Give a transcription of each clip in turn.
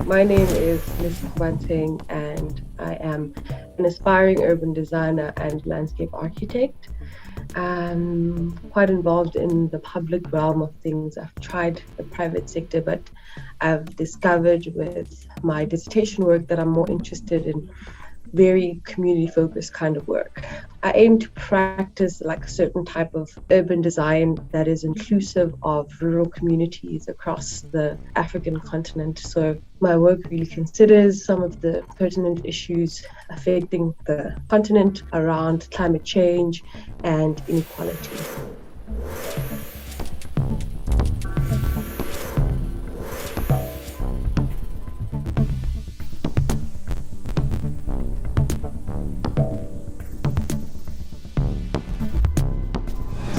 My name is Lesego Bantsheng, and I am an aspiring urban designer and landscape architect. I'm quite involved in the public realm of things. I've tried the private sector, but I've discovered with my dissertation work that I'm more interested in very community-focused kind of work. I aim to practice like a certain type of urban design that is inclusive of rural communities across the African continent. So my work really considers some of the pertinent issues affecting the continent around climate change and inequality.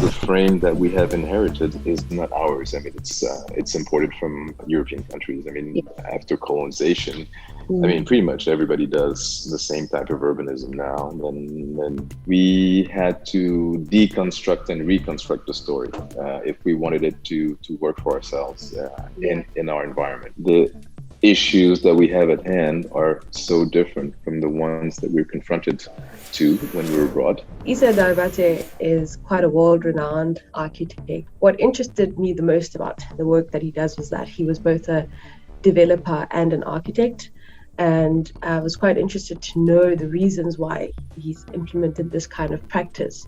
The frame that we have inherited is not ours. I mean, it's imported from European countries. I mean, after colonization, I mean, pretty much everybody does the same type of urbanism now. And then we had to deconstruct and reconstruct the story if we wanted it to work for ourselves in our environment. The issues that we have at hand are so different from the ones that we're confronted to when we were abroad. Issa Diabate is quite a world-renowned architect. What interested me the most about the work that he does was that he was both a developer and an architect. And I was quite interested to know the reasons why he's implemented this kind of practice.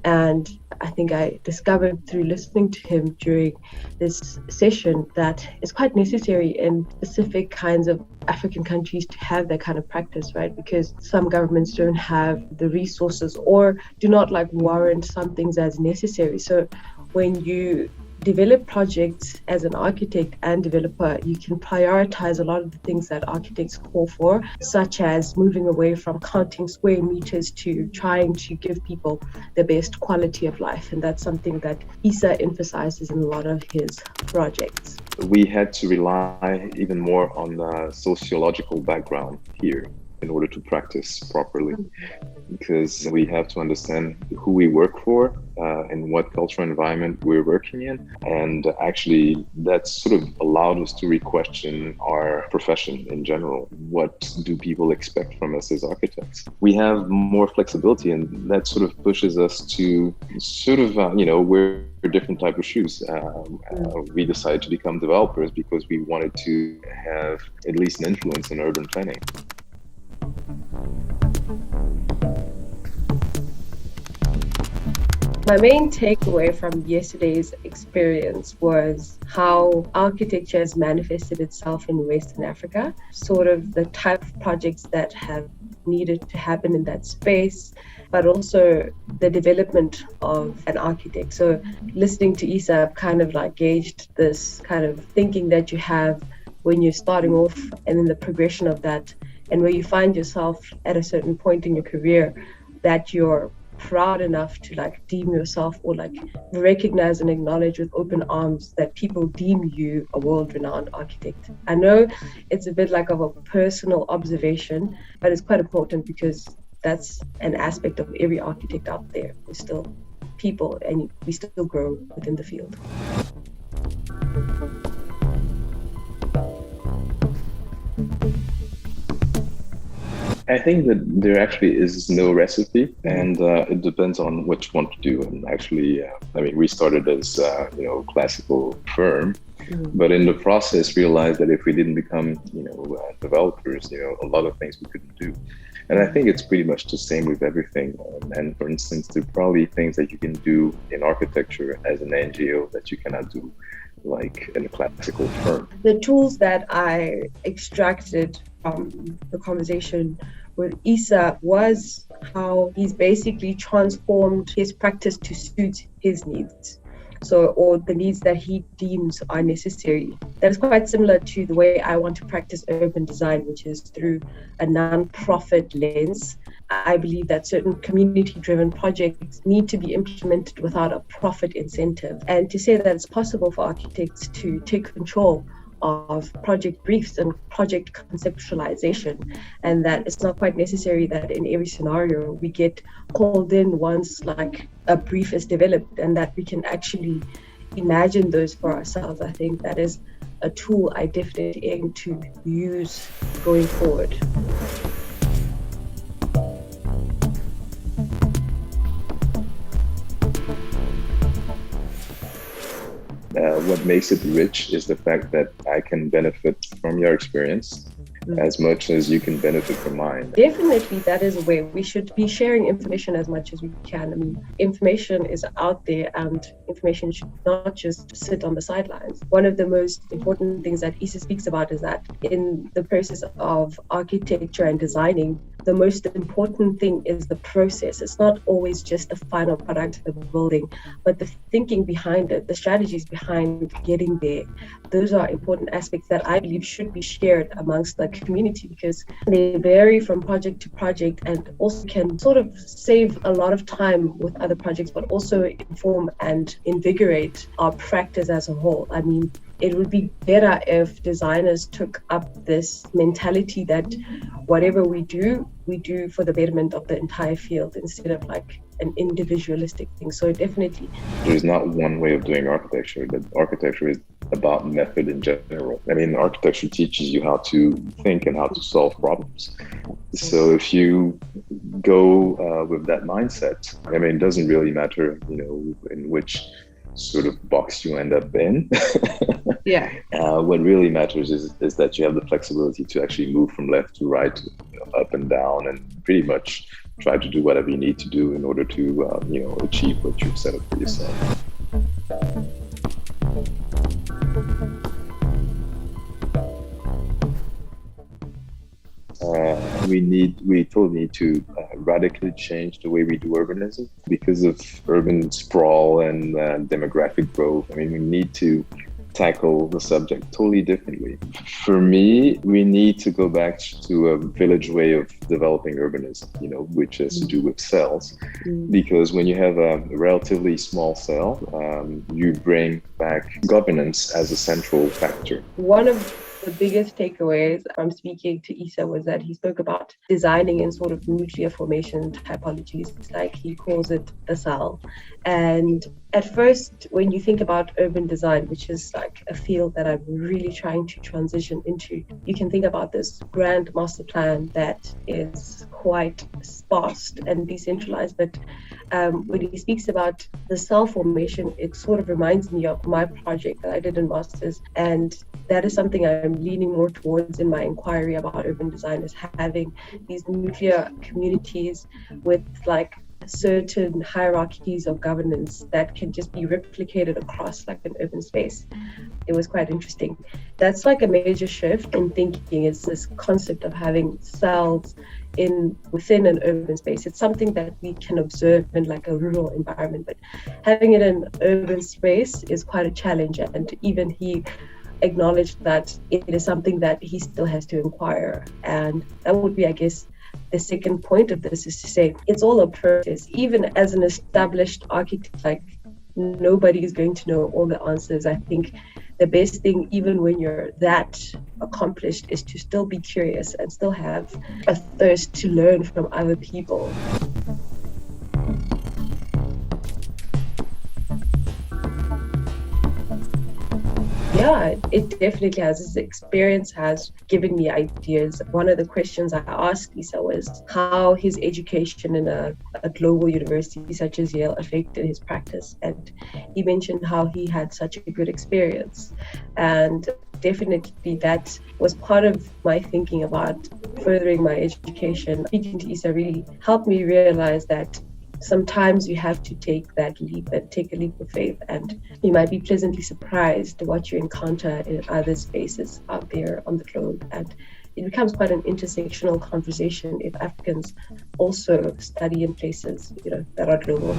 And I think I discovered through listening to him during this session that it's quite necessary in specific kinds of African countries to have that kind of practice, right? Because some governments don't have the resources or do not warrant some things as necessary. So when you develop projects as an architect and developer, you can prioritize a lot of the things that architects call for, such as moving away from counting square meters to trying to give people the best quality of life. And that's something that Issa emphasizes in a lot of his projects. We had to rely even more on the sociological background here in order to practice properly, because we have to understand who we work for and what cultural environment we're working in. And actually, that sort of allowed us to re-question our profession in general. What do people expect from us as architects? We have more flexibility, and that sort of pushes us to sort of, wear a different type of shoes. We decided to become developers because we wanted to have at least an influence in urban planning. My main takeaway from yesterday's experience was how architecture has manifested itself in Western Africa, sort of the type of projects that have needed to happen in that space, but also the development of an architect. So listening to Issa, I've kind of gauged this kind of thinking that you have when you're starting off and then the progression of that, and where you find yourself at a certain point in your career that you're proud enough to deem yourself or recognize and acknowledge with open arms that people deem you a world-renowned architect. I know it's a bit of a personal observation, but it's quite important because that's an aspect of every architect out there. We're still people and we still grow within the field. I think that there actually is no recipe, and it depends on what you want to do. And actually, we started as classical firm, but in the process realized that if we didn't become developers, a lot of things we couldn't do. And I think it's pretty much the same with everything. And for instance, there are probably things that you can do in architecture as an NGO that you cannot do like in a classical term? The tools that I extracted from the conversation with Issa was how he's basically transformed his practice to suit his needs. So, or the needs that he deems are necessary. That is quite similar to the way I want to practice urban design, which is through a non-profit lens. I believe that certain community-driven projects need to be implemented without a profit incentive. And to say that it's possible for architects to take control of project briefs and project conceptualization, and that it's not quite necessary that in every scenario we get called in once like a brief is developed, and that we can actually imagine those for ourselves. I think that is a tool I definitely aim to use going forward. What makes it rich is the fact that I can benefit from your experience as much as you can benefit from mine. Definitely, that is a way we should be sharing information as much as we can. I mean, information is out there and information should not just sit on the sidelines. One of the most important things that Issa speaks about is that in the process of architecture and designing, the most important thing is the process. It's not always just the final product of the building, but the thinking behind it, the strategies behind getting there. Those are important aspects that I believe should be shared amongst the community, because they vary from project to project and also can sort of save a lot of time with other projects, but also inform and invigorate our practice as a whole. I mean, it would be better if designers took up this mentality that whatever we do for the betterment of the entire field instead of like an individualistic thing. So definitely. There's not one way of doing architecture, but architecture is about method in general. I mean, architecture teaches you how to think and how to solve problems. So if you go with that mindset, I mean, it doesn't really matter, in which sort of box you end up in. Yeah. What really matters is that you have the flexibility to actually move from left to right, up and down, and pretty much try to do whatever you need to do in order to achieve what you've set up for yourself. We totally need to radically change the way we do urbanism because of urban sprawl and demographic growth. I mean, we need to tackle the subject totally differently. For me, we need to go back to a village way of developing urbanism, which has to do with cells. Because when you have a relatively small cell, you bring back governance as a central factor. One of the biggest takeaways from speaking to Issa was that he spoke about designing in sort of nuclear formation typologies, like he calls it the cell. And at first, when you think about urban design, which is like a field that I'm really trying to transition into, you can think about this grand master plan that is quite sparse and decentralized. But when he speaks about the cell formation, it sort of reminds me of my project that I did in Masters. And that is something I'm leaning more towards in my inquiry about urban design, is having these nuclear communities with like certain hierarchies of governance that can just be replicated across like an urban space. It was quite interesting. That's like a major shift in thinking. It's this concept of having cells within an urban space. It's something that we can observe in like a rural environment, but having it in urban space is quite a challenge. And even he acknowledged that it is something that he still has to inquire. And that would be, I guess, the second point of this, is to say it's all a process. Even as an established architect, like nobody is going to know all the answers. I think the best thing, even when you're that accomplished, is to still be curious and still have a thirst to learn from other people. Yeah, it definitely has. This experience has given me ideas. One of the questions I asked Issa was how his education in a global university such as Yale affected his practice. And he mentioned how he had such a good experience. And definitely that was part of my thinking about furthering my education. Speaking to Issa really helped me realize that sometimes you have to take that leap and take a leap of faith, and you might be pleasantly surprised what you encounter in other spaces out there on the globe. And it becomes quite an intersectional conversation if Africans also study in places, that are global.